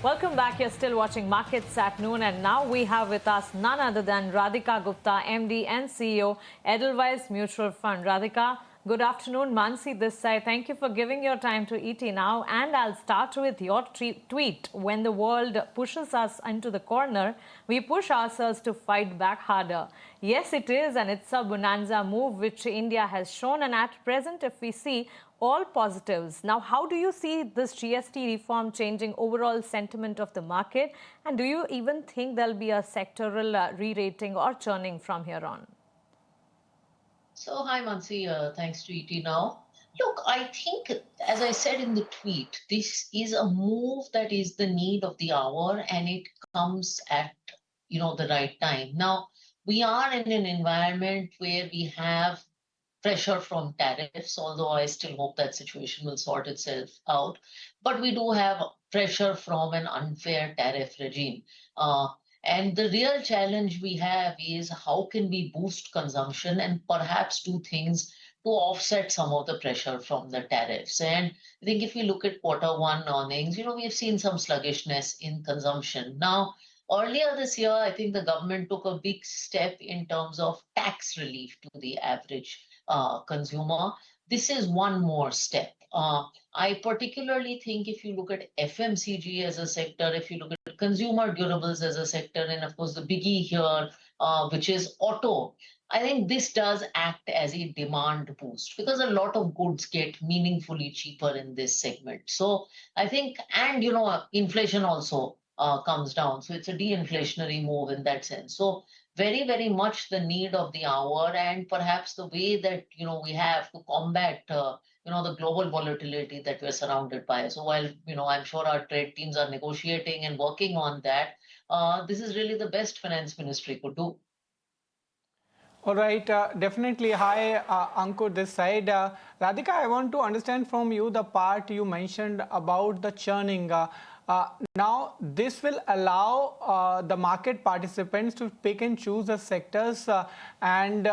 Welcome back. You're still watching Markets at Noon, and now we have with us none other than Radhika Gupta, MD and CEO, Edelweiss Mutual Fund. Radhika, good afternoon. Mansi this side. Thank you for giving your time to ET Now. And I'll start with your tweet. When the world pushes us into the corner, we push ourselves to fight back harder. Yes, it is, and it's a bonanza move which India has shown. And at present, if we see all positives. Now, how do you see this GST reform changing overall sentiment of the market? And do you even think there'll be a sectoral re-rating or churning from here on? So, hi, Mansi. Thanks to ET Now. Look, I think, as I said in the tweet, this is a move that is the need of the hour, and it comes at the right time. Now, we are in an environment where we have pressure from tariffs, although I still hope that situation will sort itself out. But we do have pressure from an unfair tariff regime. Uh, and the real challenge we have is how can we boost consumption and perhaps do things to offset some of the pressure from the tariffs. And I think if we look at quarter 1 earnings, we've seen some sluggishness in consumption. Now, earlier this year, I think the government took a big step in terms of tax relief to the average consumer. This is one more step. I particularly think if you look at FMCG as a sector, if you look at consumer durables as a sector, and of course the biggie here, which is auto, I think this does act as a demand boost because a lot of goods get meaningfully cheaper in this segment. So I think, and inflation also comes down. So it's a de-inflationary move in that sense. So very, very much the need of the hour, and perhaps the way that we have to combat the global volatility that we're surrounded by. So while I'm sure our trade teams are negotiating and working on that, this is really the best finance ministry could do. All right, definitely. Hi, Ankur, this side. Radhika, I want to understand from you the part you mentioned about the churning. Now, this will allow the market participants to pick and choose the sectors and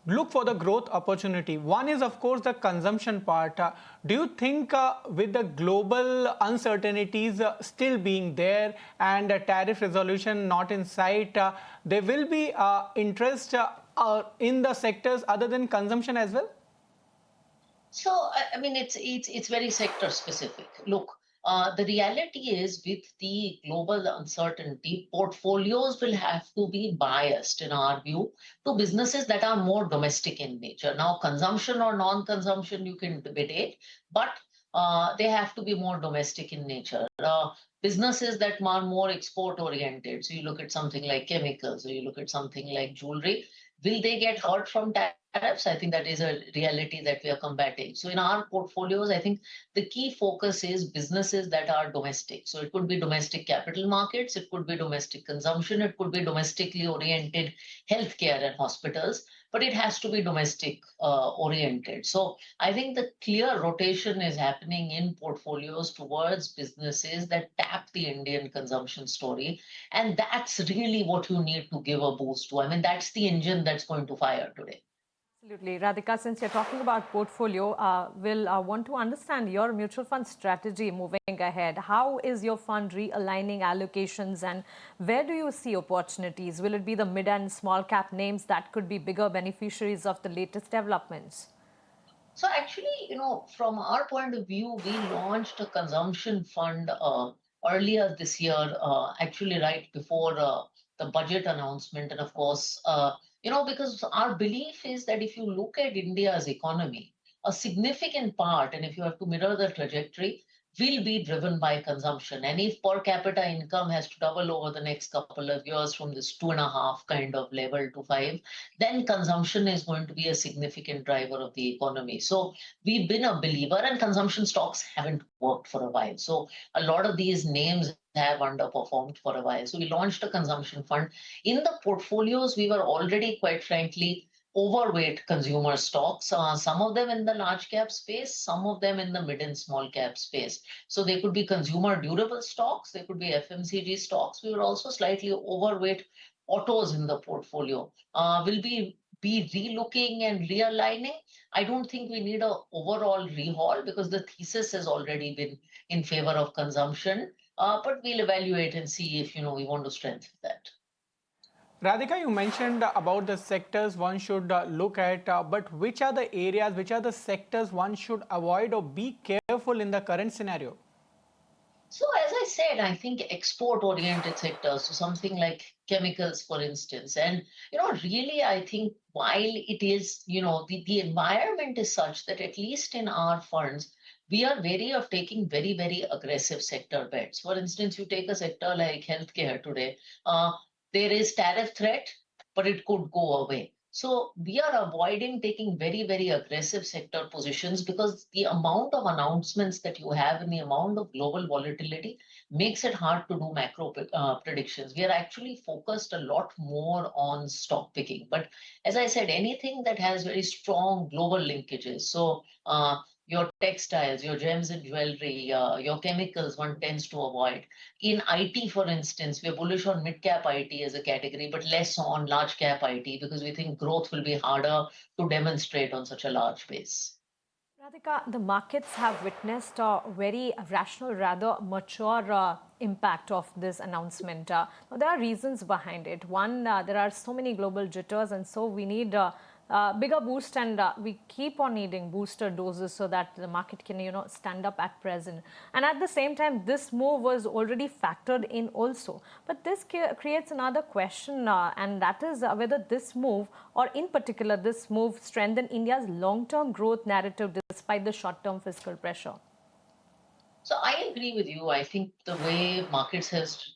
look for the growth opportunity. One is, of course, the consumption part. Do you think with the global uncertainties still being there and tariff resolution not in sight, there will be interest in the sectors other than consumption as well? So I mean, it's very sector specific. Look, the reality is with the global uncertainty, portfolios will have to be biased, in our view, to businesses that are more domestic in nature. Now, consumption or non-consumption, you can debate, but they have to be more domestic in nature. Businesses that are more export oriented. So you look at something like chemicals, or you look at something like jewelry. Will they get hurt from tariffs? I think that is a reality that we are combating. So in our portfolios, I think the key focus is businesses that are domestic. So it could be domestic capital markets, it could be domestic consumption, it could be domestically oriented healthcare and hospitals, but it has to be domestic oriented. So I think the clear rotation is happening in portfolios towards businesses that tap the Indian consumption story. And that's really what you need to give a boost to. I mean, that's the engine that's going to fire today. Absolutely. Radhika, since you're talking about portfolio, we'll want to understand your mutual fund strategy moving ahead. How is your fund realigning allocations, and where do you see opportunities? Will it be the mid and small cap names that could be bigger beneficiaries of the latest developments? So actually, from our point of view, we launched a consumption fund earlier this year, actually right before the budget announcement. And of course, because our belief is that if you look at India's economy, a significant part, and if you have to mirror the trajectory, will be driven by consumption. And if per capita income has to double over the next couple of years from this 2.5 kind of level to 5, then consumption is going to be a significant driver of the economy. So we've been a believer, and consumption stocks haven't worked for a while. So a lot of these names have underperformed for a while. So we launched a consumption fund. In the portfolios, we were already, quite frankly, overweight consumer stocks, some of them in the large cap space, some of them in the mid and small cap space. So they could be consumer durable stocks, they could be FMCG stocks. We were also slightly overweight autos in the portfolio. Will be relooking and realigning. I don't think we need an overall rehaul because the thesis has already been in favor of consumption. But we'll evaluate and see if, we want to strengthen that. Radhika, you mentioned about the sectors one should look at, but which are the areas, which are the sectors one should avoid or be careful in the current scenario? So as I said, I think export-oriented sectors, so something like chemicals, for instance. And, really, I think while it is, the environment is such that at least in our funds, we are wary of taking very, very aggressive sector bets. For instance, you take a sector like healthcare today, uh, there is tariff threat, but it could go away. So we are avoiding taking very, very aggressive sector positions because the amount of announcements that you have and the amount of global volatility makes it hard to do macro predictions. We are actually focused a lot more on stock picking. But as I said, anything that has very strong global linkages. So your textiles, your gems and jewelry, your chemicals, one tends to avoid. In IT, for instance, we're bullish on mid-cap IT as a category, but less on large-cap IT because we think growth will be harder to demonstrate on such a large base. Radhika, the markets have witnessed a very rational, rather mature impact of this announcement. Now, there are reasons behind it. One, there are so many global jitters, and so we need bigger boost, and we keep on needing booster doses so that the market can, stand up at present. And at the same time, this move was already factored in also. But this creates another question, and that is whether this move, or in particular, this move strengthen India's long-term growth narrative despite the short-term fiscal pressure. So I agree with you. I think the way markets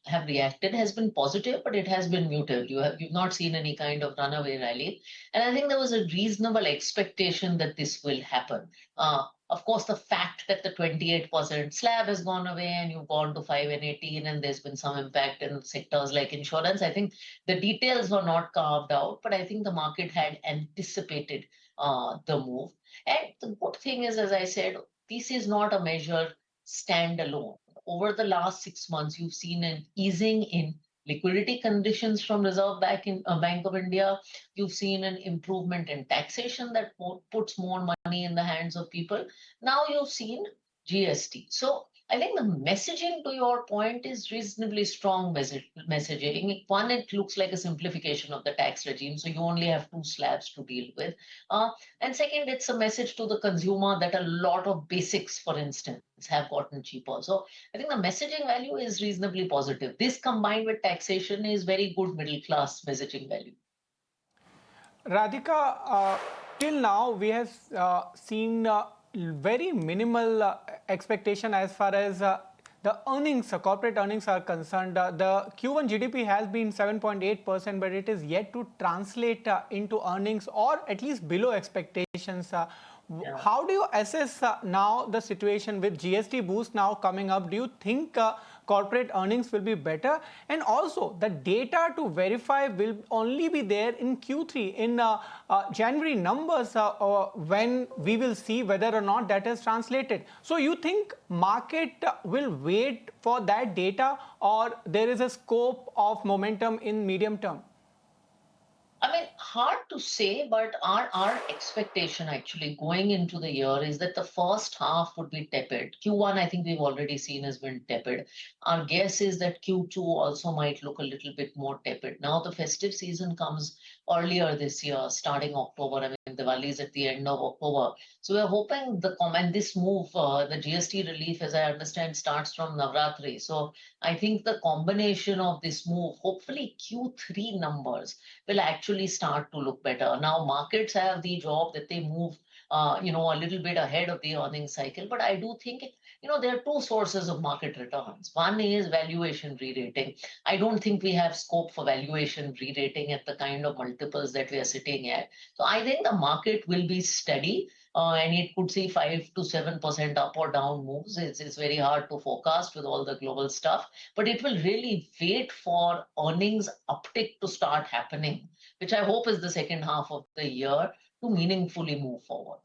have reacted has been positive, but it has been muted. You've not seen any kind of runaway rally, and I think there was a reasonable expectation that this will happen. Of course, the fact that the 28% slab has gone away and you've gone to 5 and 18, and there's been some impact in sectors like insurance. I think the details were not carved out, but I think the market had anticipated the move. And the good thing is, as I said, this is not a measure standalone. Over the last 6 months, you've seen an easing in liquidity conditions from Reserve Bank in Bank of India. You've seen an improvement in taxation that puts more money in the hands of people. Now you've seen GST. So I think the messaging, to your point, is reasonably strong messaging. One, it looks like a simplification of the tax regime, so you only have two slabs to deal with. And second, it's a message to the consumer that a lot of basics, for instance, have gotten cheaper. So I think the messaging value is reasonably positive. This combined with taxation is very good middle class messaging value. Radhika, till now we have seen very minimal expectation as far as the earnings, corporate earnings are concerned. The Q1 GDP has been 7.8%, but it is yet to translate into earnings or at least below expectations. How do you assess now the situation with GST boost now coming up? Do you think corporate earnings will be better? And also, the data to verify will only be there in Q3, in January numbers, when we will see whether or not that is translated. So you think market will wait for that data, or there is a scope of momentum in medium term? I mean, hard to say, but our expectation actually going into the year is that the first half would be tepid. Q1, I think we've already seen has been tepid. Our guess is that Q2 also might look a little bit more tepid. Now, the festive season comes earlier this year, starting October. I mean, Diwali is at the end of October. So we're hoping this move, the GST relief, as I understand, starts from Navratri. So I think the combination of this move, hopefully Q3 numbers, will actually start to look better. Now, markets have the job that they move, a little bit ahead of the earnings cycle. But I do think, there are two sources of market returns. One is valuation re-rating. I don't think we have scope for valuation re-rating at the kind of multiples that we are sitting at. So I think the market will be steady. And it could see 5 to 7% up or down moves. It's very hard to forecast with all the global stuff, but it will really wait for earnings uptick to start happening, which I hope is the second half of the year, to meaningfully move forward.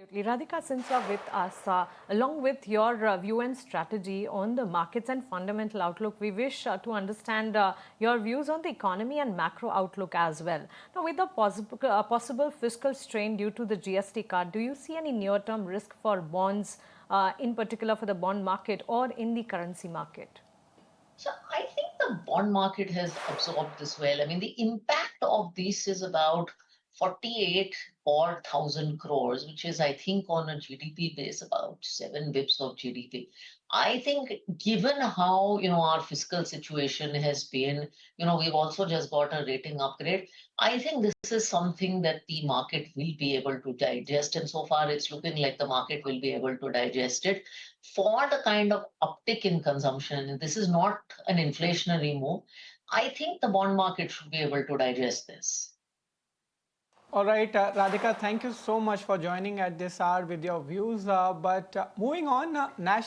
Absolutely. Radhika, since you're with us, along with your view and strategy on the markets and fundamental outlook, we wish to understand your views on the economy and macro outlook as well. Now, with the possible fiscal strain due to the GST cut, do you see any near-term risk for bonds, in particular for the bond market or in the currency market? the bond market has absorbed this well. I mean, the impact of this is about 48 or 1,000 crores, which is, I think, on a GDP base, about 7 bips of GDP. I think, given how our fiscal situation has been, we've also just got a rating upgrade. I think this is something that the market will be able to digest, and so far it's looking like the market will be able to digest it. For the kind of uptick in consumption, and this is not an inflationary move, I think the bond market should be able to digest this. All right, Radhika, thank you so much for joining at this hour with your views. But moving on, national